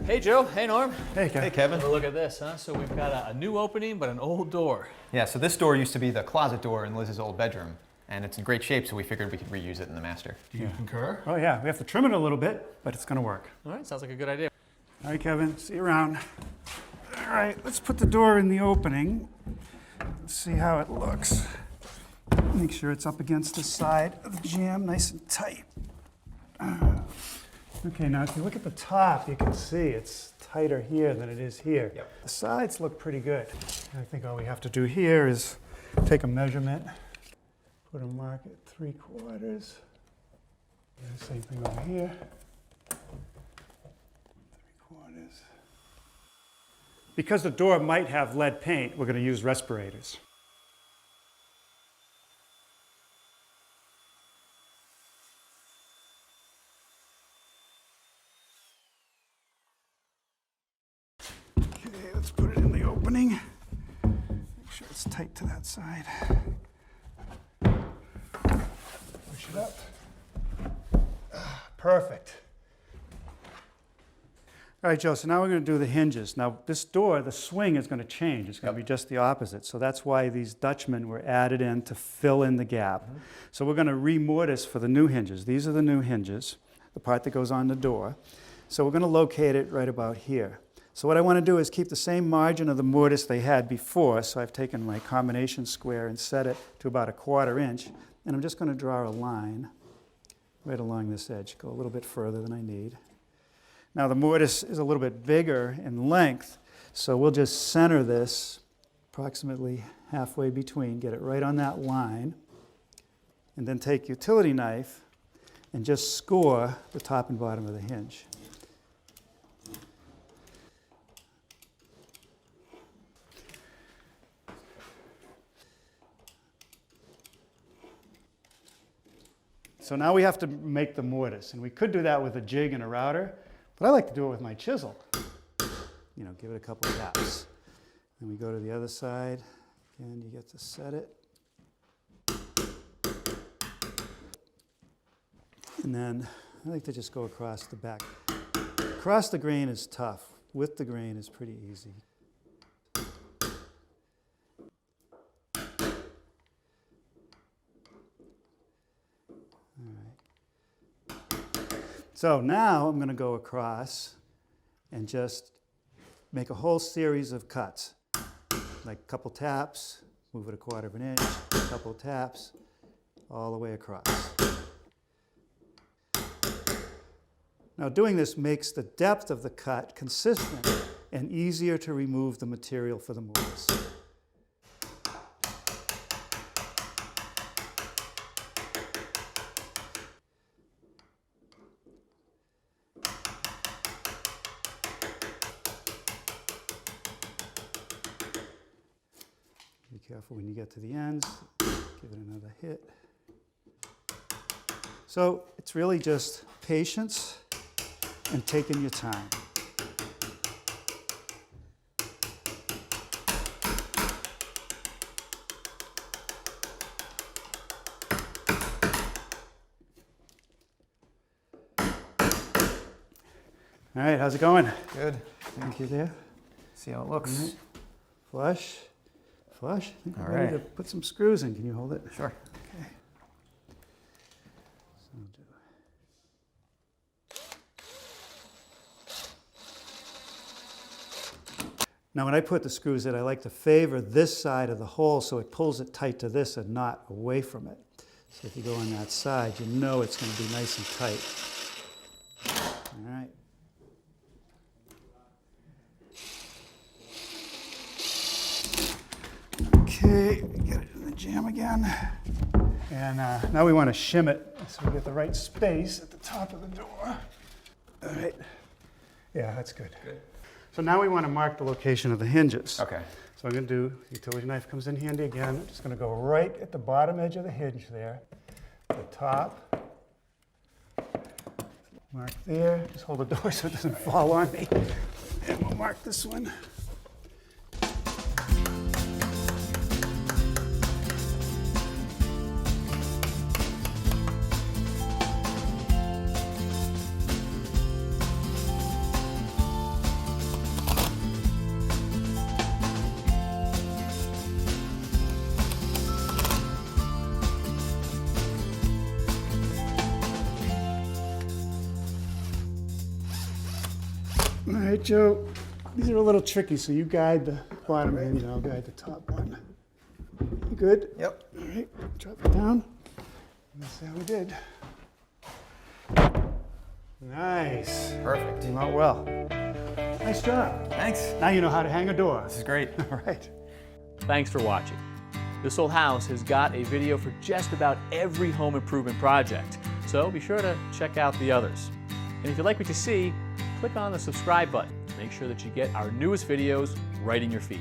Hey Joe, hey Norm. Hey Kevin. Hey Kevin. Have a look at this, huh? So we've got a new opening, but an old door. Yeah, so this door used to be the closet door in Liz's old bedroom, and it's in great shape, so we figured we could reuse it in the master. Do you concur? Oh yeah, we have to trim it a little bit, but it's gonna work. All right, sounds like a good idea. All right, Kevin, see you around. All right, let's put the door in the opening. Let's see how it looks. Make sure it's up against the side of the jamb, nice and tight. Okay, now if you look at the top, you can see it's tighter here than it is here. Yep. The sides look pretty good. I think all we have to do here is take a measurement, put a mark at 3/4. And the same thing over here. 3/4. Because the door might have lead paint, we're going to use respirators. Okay, let's put it in the opening. Make sure it's tight to that side. Push it up. Perfect. All right, Joe, so now we're going to do the hinges. Now, this door, the swing is going to change. It's going to be just the opposite. So that's why these Dutchmen were added in to fill in the gap. So we're going to re-mortise for the new hinges. These are the new hinges, the part that goes on the door. So we're going to locate it right about here. So what I want to do is keep the same margin of the mortise they had before. So I've taken my combination square and set it to about 1/4 inch. And I'm just going to draw a line right along this edge. Go a little bit further than I need. Now the mortise is a little bit bigger in length, so we'll just center this approximately halfway between, get it right on that line, and then take utility knife and just score the top and bottom of the hinge. So now we have to make the mortise, and we could do that with a jig and a router, but I like to do it with my chisel. You know, give it a couple of taps. Then we go to the other side, and you get to set it. And then I like to just go across the back. Across the grain is tough. With the grain is pretty easy. So now I'm going to go across and just make a whole series of cuts. Like a couple taps, move it 1/4 inch, a couple taps, all the way across. Now doing this makes the depth of the cut consistent and easier to remove the material for the mortise. Be careful when you get to the ends, give it another hit. So it's really just patience and taking your time. All right, how's it going? Good. Thank you there. See how it looks. All right. Flush. Flush. I think we're All ready right. to put some screws in. Can you hold it? Sure. Okay. Now when I put the screws in, I like to favor this side of the hole so it pulls it tight to this and not away from it. So if you go on that side, you know it's going to be nice and tight. All right. Okay, get it in the jam again. And now we want to shim it so we get the right space at the top of the door. All right. Yeah, that's good. Good. So now we want to mark the location of the hinges. Okay. So I'm going to do, utility knife comes in handy again. I'm just going to go right at the bottom edge of the hinge there. The top. Mark there. Just hold the door so it doesn't fall on me. And we'll mark this one. All right, Joe. These are a little tricky, so you guide the bottom hinge and I'll guide the top one. You good? Yep. All right, drop it down. That's how we did. Nice. Perfect. Came out well. Nice job. Thanks. Now you know how to hang a door. This is great. All right. Thanks for watching. This Old House has got a video for just about every home improvement project, so be sure to check out the others. And if you like what you see, click on the subscribe button to make sure that you get our newest videos right in your feed.